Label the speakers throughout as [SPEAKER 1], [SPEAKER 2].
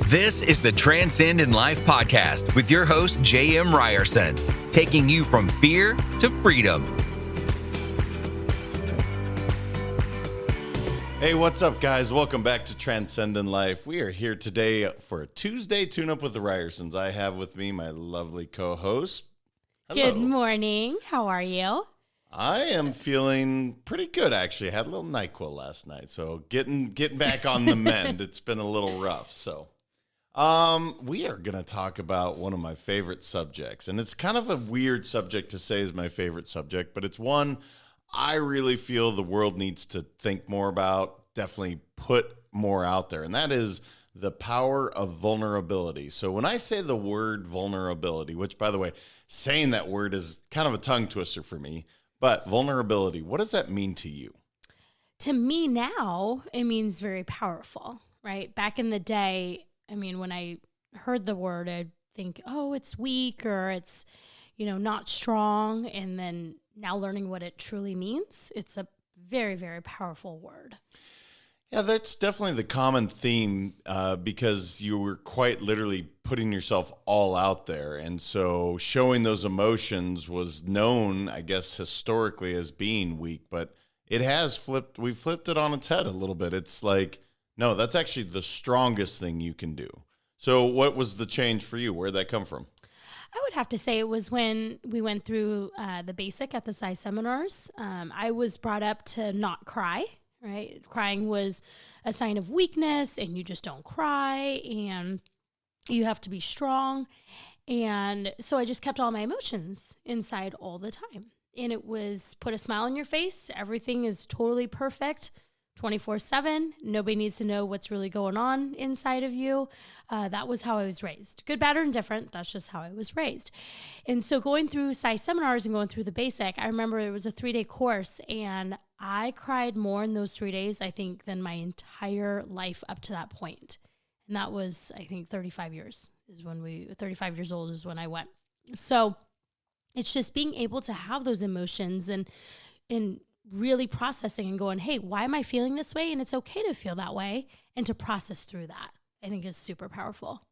[SPEAKER 1] This is the Transcend in Life podcast with your host, J.M. Ryerson, taking you from fear to freedom.
[SPEAKER 2] Hey, what's up, guys? Welcome back to Transcend in Life. We are here today for a Tuesday tune-up with the Ryersons. I have with me my lovely co-host. Hello.
[SPEAKER 3] Good morning. How are you?
[SPEAKER 2] I am feeling pretty good, actually. I had a little NyQuil last night, so getting back on the mend. It's been a little rough, so. We are going to talk about one of my favorite subjects, and it's kind of a weird subject to say is my favorite subject, but it's one I really feel the world needs to think more about, definitely put more out there, and that is the power of vulnerability. So when I say the word vulnerability, which, by the way, saying that word is kind of a tongue twister for me, but vulnerability, what does that mean to you?
[SPEAKER 3] To me now, it means very powerful, right? Back in the day, I mean, when I heard the word, I'd think, oh, it's weak or it's, not strong. And then now learning what it truly means, it's a very, very powerful word.
[SPEAKER 2] Yeah, that's definitely the common theme because you were quite literally putting yourself all out there. And so showing those emotions was known, I guess, historically as being weak, but it has flipped. We flipped it on its head a little bit. It's like, no, that's actually the strongest thing you can do. So what was the change for you? Where'd that come from?
[SPEAKER 3] I would have to say it was when we went through the basic at the PSI seminars. I was brought up to not cry. Right? Crying was a sign of weakness and you just don't cry and you have to be strong. And so I just kept all my emotions inside all the time. And it was put a smile on your face. Everything is totally perfect 24/7. Nobody needs to know what's really going on inside of you. That was how I was raised. Good, bad, or indifferent. That's just how I was raised. And so going through PSI seminars and going through the basic, I remember it was a 3-day course and I cried more in those 3 days, I think, than my entire life up to that point. And that was, I think, 35 years is when 35 years old is when I went. So it's just being able to have those emotions and really processing and going, hey, why am I feeling this way? And it's okay to feel that way and to process through that, I think is super powerful.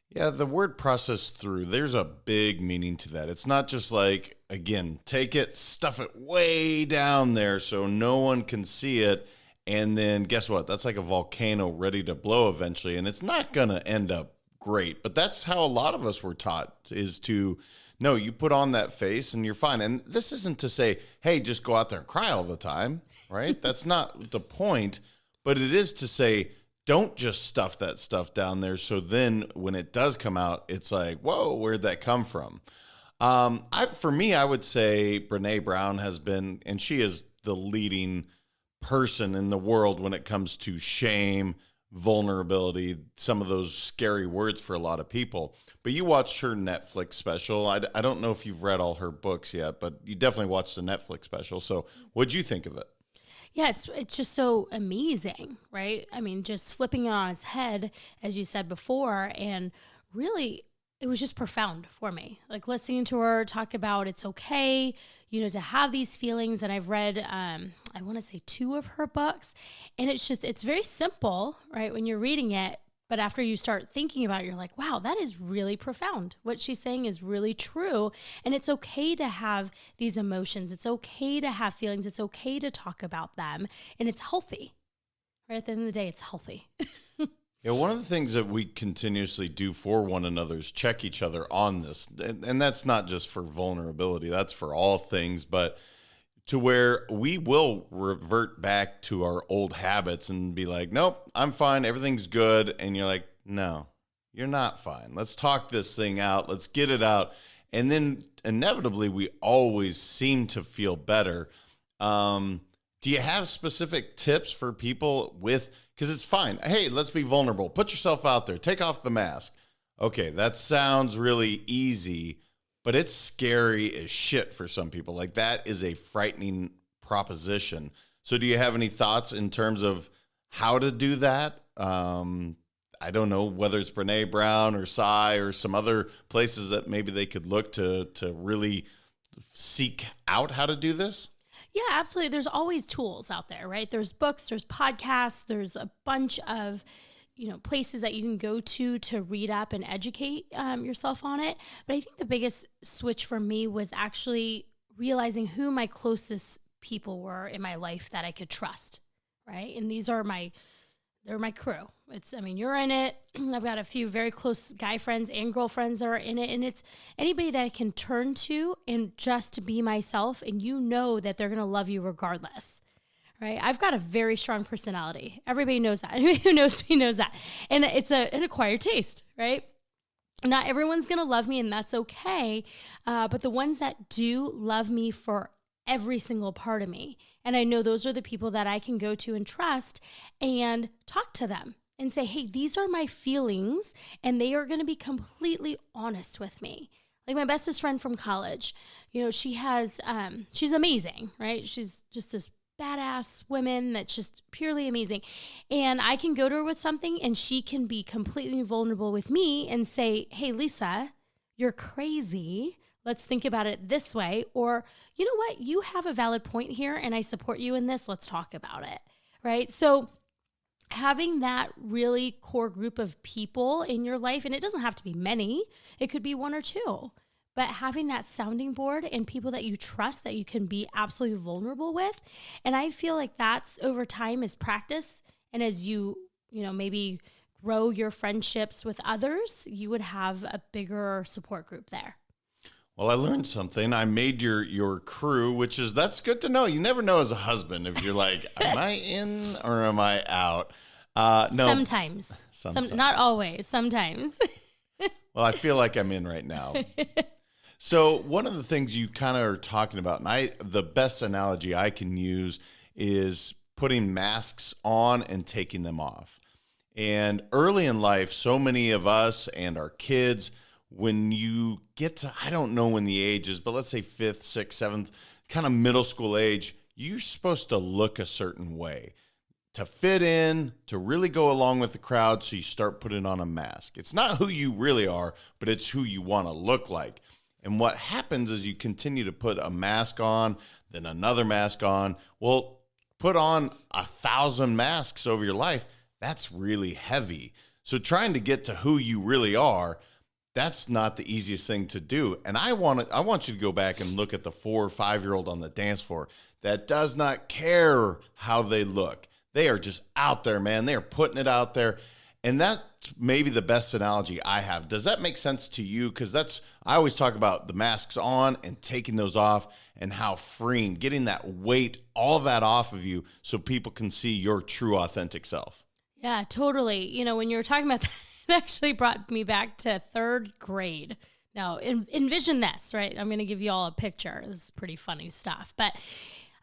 [SPEAKER 2] Yeah, the word process through, there's a big meaning to that. It's not just like, again, take it, stuff it way down there so no one can see it. And then guess what? That's like a volcano ready to blow eventually. And it's not going to end up great. But that's how a lot of us were taught is to, no, you put on that face and you're fine. And this isn't to say, hey, just go out there and cry all the time, right? That's not the point. But it is to say, don't just stuff that stuff down there. So then when it does come out, it's like, whoa, where'd that come from? For me, I would say Brene Brown has been, and she is the leading person in the world when it comes to shame, vulnerability, some of those scary words for a lot of people. But you watched her Netflix special. I don't know if you've read all her books yet, but you definitely watched the Netflix special. So what'd you think of it?
[SPEAKER 3] Yeah, it's just so amazing, right? I mean, just flipping it on its head, as you said before, and really, it was just profound for me. Like listening to her talk about it's okay, to have these feelings. And I've read, I want to say 2 of her books, and it's very simple, right? When you're reading it, but after you start thinking about it, you're like, wow, that is really profound. What she's saying is really true. And it's okay to have these emotions. It's okay to have feelings. It's okay to talk about them. And it's healthy. Right at the end of the day, it's healthy.
[SPEAKER 2] Yeah, one of the things that we continuously do for one another is check each other on this. And that's not just for vulnerability. That's for all things. But to where we will revert back to our old habits and be like, nope, I'm fine. Everything's good. And you're like, no, you're not fine. Let's talk this thing out. Let's get it out. And then inevitably, we always seem to feel better. Do you have specific tips for people because it's fine. Hey, let's be vulnerable. Put yourself out there. Take off the mask. Okay, that sounds really easy. But it's scary as shit for some people. Like that is a frightening proposition. So do you have any thoughts in terms of how to do that? I don't know whether it's Brene Brown or Psy or some other places that maybe they could look to really seek out how to do this.
[SPEAKER 3] Yeah, absolutely. There's always tools out there, right? There's books, there's podcasts, there's a bunch of, places that you can go to read up and educate yourself on it. But I think the biggest switch for me was actually realizing who my closest people were in my life that I could trust, right? And they're my crew. You're in it. I've got a few very close guy friends and girlfriends that are in it. And it's anybody that I can turn to and just be myself. And that they're going to love you regardless. Right. I've got a very strong personality. Everybody knows that. Anybody who knows me knows that. And it's an acquired taste, right? Not everyone's going to love me, and that's okay. But the ones that do love me for every single part of me. And I know those are the people that I can go to and trust and talk to them and say, hey, these are my feelings, and they are going to be completely honest with me. Like my bestest friend from college, she's amazing, right? She's just this badass woman that's just purely amazing. And I can go to her with something and she can be completely vulnerable with me and say, hey, Lisa, you're crazy. Let's think about it this way. Or, you know what? You have a valid point here and I support you in this. Let's talk about it. Right. So having that really core group of people in your life, and it doesn't have to be many, it could be one or two. But having that sounding board and people that you trust that you can be absolutely vulnerable with. And I feel like that's over time as practice. And as you maybe grow your friendships with others, you would have a bigger support group there.
[SPEAKER 2] Well, I learned something. I made your crew, that's good to know. You never know as a husband if you're like, am I in or am I out? No.
[SPEAKER 3] Sometimes. Not always. Sometimes.
[SPEAKER 2] Well, I feel like I'm in right now. So one of the things you kind of are talking about, and the best analogy I can use is putting masks on and taking them off. And early in life, so many of us and our kids, when you get to, I don't know when the age is, but let's say 5th, 6th, 7th, kind of middle school age, you're supposed to look a certain way to fit in, to really go along with the crowd. So you start putting on a mask. It's not who you really are, but it's who you want to look like. And what happens is you continue to put a mask on, then another mask on. Well, put on 1,000 masks over your life. That's really heavy. So trying to get to who you really are, that's not the easiest thing to do. And I want you to go back and look at the 4 or 5-year-old on the dance floor that does not care how they look. They are just out there, man. They are putting it out there. And that's maybe the best analogy I have. Does that make sense to you? Because I always talk about the masks on and taking those off and how freeing, getting that weight, all that off of you so people can see your true, authentic self.
[SPEAKER 3] Yeah, totally. When you were talking about that, it actually brought me back to 3rd grade. Now, envision this, right? I'm going to give you all a picture. This is pretty funny stuff. But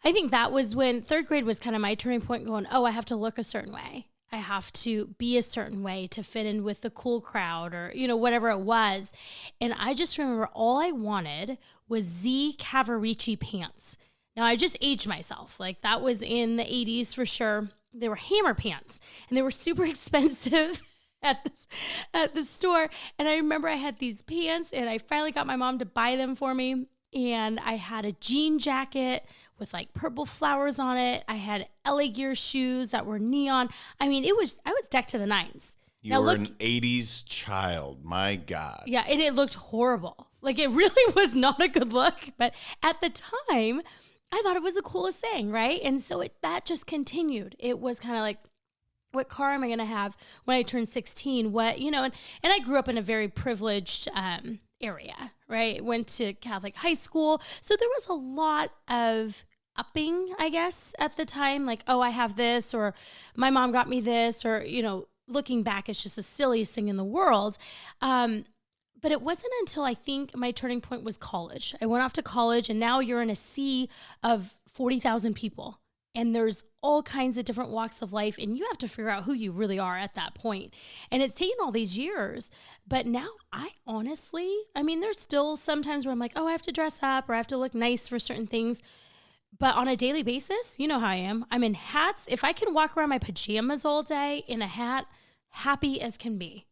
[SPEAKER 3] I think that was when 3rd grade was kind of my turning point going, oh, I have to look a certain way. I have to be a certain way to fit in with the cool crowd or, whatever it was. And I just remember all I wanted was Z Cavaricci pants. Now, I just aged myself. Like that was in the 80s for sure. They were hammer pants and they were super expensive at the store. And I remember I had these pants and I finally got my mom to buy them for me. And I had a jean jacket with like purple flowers on it. I had LA Gear shoes that were neon. I was decked to the nines.
[SPEAKER 2] You were an 80s child. My God.
[SPEAKER 3] Yeah. And it looked horrible. Like it really was not a good look. But at the time, I thought it was the coolest thing. Right. And so that just continued. It was kind of like, what car am I going to have when I turn 16? And I grew up in a very privileged area, right? Went to Catholic high school. So there was a lot of upping, I guess, at the time. Like, oh, I have this, or my mom got me this, or, looking back, it's just the silliest thing in the world. But it wasn't until I think my turning point was college. I went off to college and now you're in a sea of 40,000 people. And there's all kinds of different walks of life, and you have to figure out who you really are at that point. And it's taken all these years, but now I honestly, there's still sometimes where I'm like, oh, I have to dress up or I have to look nice for certain things. But on a daily basis, you know how I am. I'm in hats. If I can walk around my pajamas all day in a hat, happy as can be,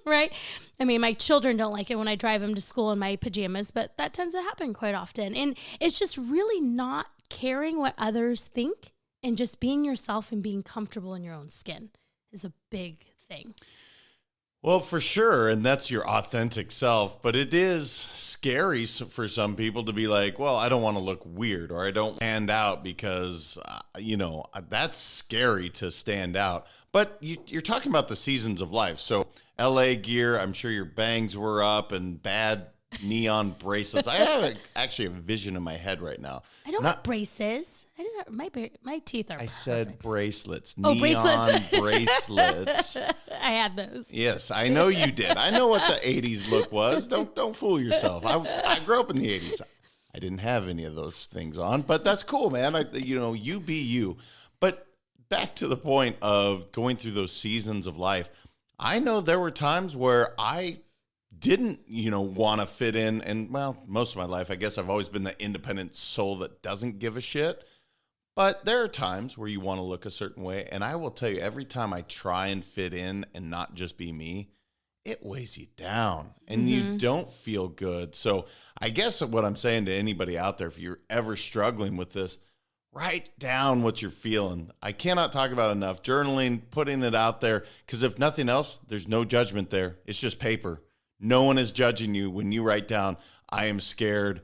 [SPEAKER 3] right? My children don't like it when I drive them to school in my pajamas, but that tends to happen quite often. And it's just really not caring what others think and just being yourself and being comfortable in your own skin. is a big thing.
[SPEAKER 2] Well, for sure. And that's your authentic self. But it is scary for some people to be like, well, I don't want to look weird or I don't stand out because, that's scary to stand out. But you're talking about the seasons of life. So LA gear, I'm sure your bangs were up and bad neon bracelets. I have actually a vision in my head right now.
[SPEAKER 3] I don't have braces. I didn't have, my teeth are
[SPEAKER 2] I said
[SPEAKER 3] perfect.
[SPEAKER 2] bracelets.
[SPEAKER 3] Oh,
[SPEAKER 2] neon bracelets.
[SPEAKER 3] I had those.
[SPEAKER 2] Yes, I know you did. I know what the 80s look was. Don't fool yourself. I grew up in the 80s. I didn't have any of those things on, but that's cool, man. You be you. But back to the point of going through those seasons of life, I know there were times where I didn't, want to fit in. And, well, most of my life, I guess I've always been the independent soul that doesn't give a shit. But there are times where you want to look a certain way. And I will tell you, every time I try and fit in and not just be me, it weighs you down and you don't feel good. So I guess what I'm saying to anybody out there, if you're ever struggling with this, write down what you're feeling. I cannot talk about it enough. Journaling, putting it out there, because if nothing else, there's no judgment there. It's just paper. No one is judging you when you write down, I am scared,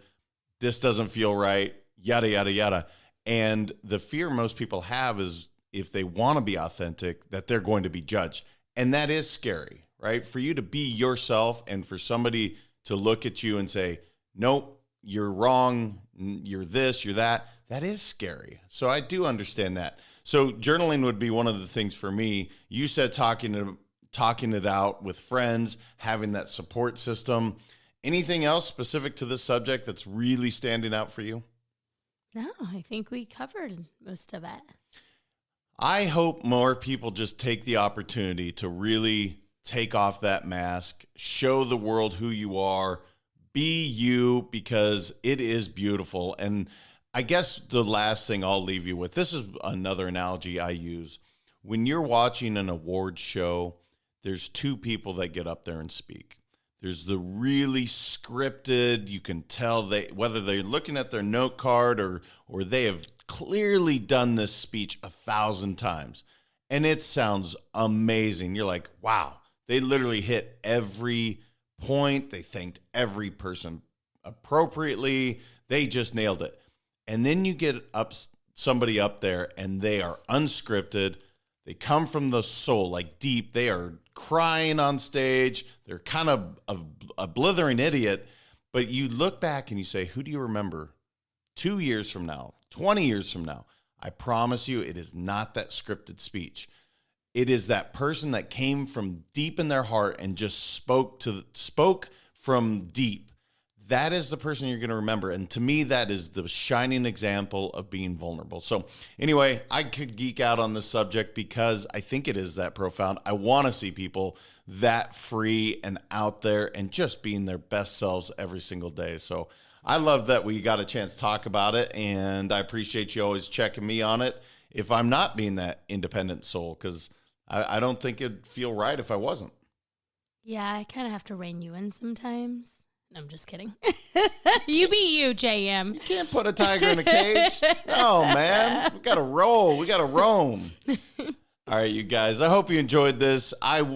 [SPEAKER 2] this doesn't feel right, yada, yada, yada. And the fear most people have is if they want to be authentic, that they're going to be judged. And that is scary, right? For you to be yourself and for somebody to look at you and say, nope, you're wrong, you're this, you're that, that is scary. So I do understand that. So journaling would be one of the things for me. You said talking it out with friends, having that support system. Anything else specific to this subject that's really standing out for you?
[SPEAKER 3] No, I think we covered most of it.
[SPEAKER 2] I hope more people just take the opportunity to really take off that mask, show the world who you are, be you, because it is beautiful. And I guess the last thing I'll leave you with, this is another analogy I use. When you're watching an award show, there's two people that get up there and speak. There's the really scripted, you can tell whether they're looking at their note card or they have clearly done this speech 1,000 times. And it sounds amazing. You're like, wow, they literally hit every point. They thanked every person appropriately. They just nailed it. And then you get somebody up there and they are unscripted. They come from the soul, like deep. They are crying on stage. They're kind of a blithering idiot. But you look back and you say, who do you remember 2 years from now, 20 years from now? I promise you, it is not that scripted speech. It is that person that came from deep in their heart and just spoke from deep. That is the person you're going to remember. And to me, that is the shining example of being vulnerable. So anyway, I could geek out on this subject because I think it is that profound. I want to see people that free and out there and just being their best selves every single day. So I love that we got a chance to talk about it. And I appreciate you always checking me on it if I'm not being that independent soul, because I don't think it'd feel right if I wasn't.
[SPEAKER 3] Yeah, I kind of have to rein you in sometimes. I'm just kidding. You be you, JM.
[SPEAKER 2] You can't put a tiger in a cage. Oh, man. We got to roll. We got to roam. All right, you guys. I hope you enjoyed this.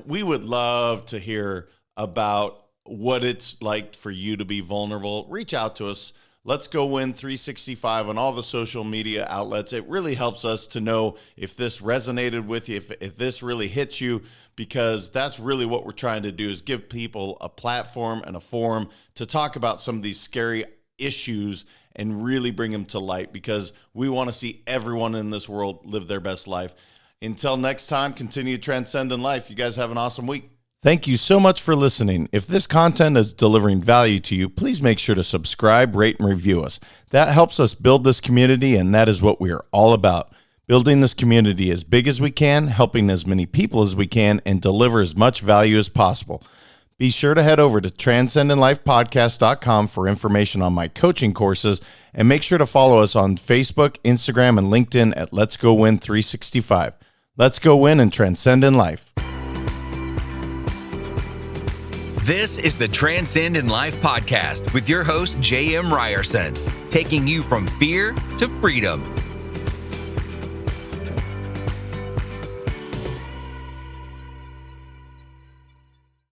[SPEAKER 2] We would love to hear about what it's like for you to be vulnerable. Reach out to us. Let's Go Win 365 on all the social media outlets. It really helps us to know if this resonated with you, if this really hits you, because that's really what we're trying to do, is give people a platform and a forum to talk about some of these scary issues and really bring them to light, because we want to see everyone in this world live their best life. Until next time, continue to transcend in life. You guys have an awesome week. Thank you so much for listening. If this content is delivering value to you, please make sure to subscribe, rate, and review us. That helps us build this community, and that is what we are all about. Building this community as big as we can, helping as many people as we can, and deliver as much value as possible. Be sure to head over to transcendinlifepodcast.com for information on my coaching courses, and make sure to follow us on Facebook, Instagram, and LinkedIn at Let's Go Win 365. Let's go win and transcend in life.
[SPEAKER 1] This is the Transcend in Life podcast with your host, J.M. Ryerson, taking you from fear to freedom.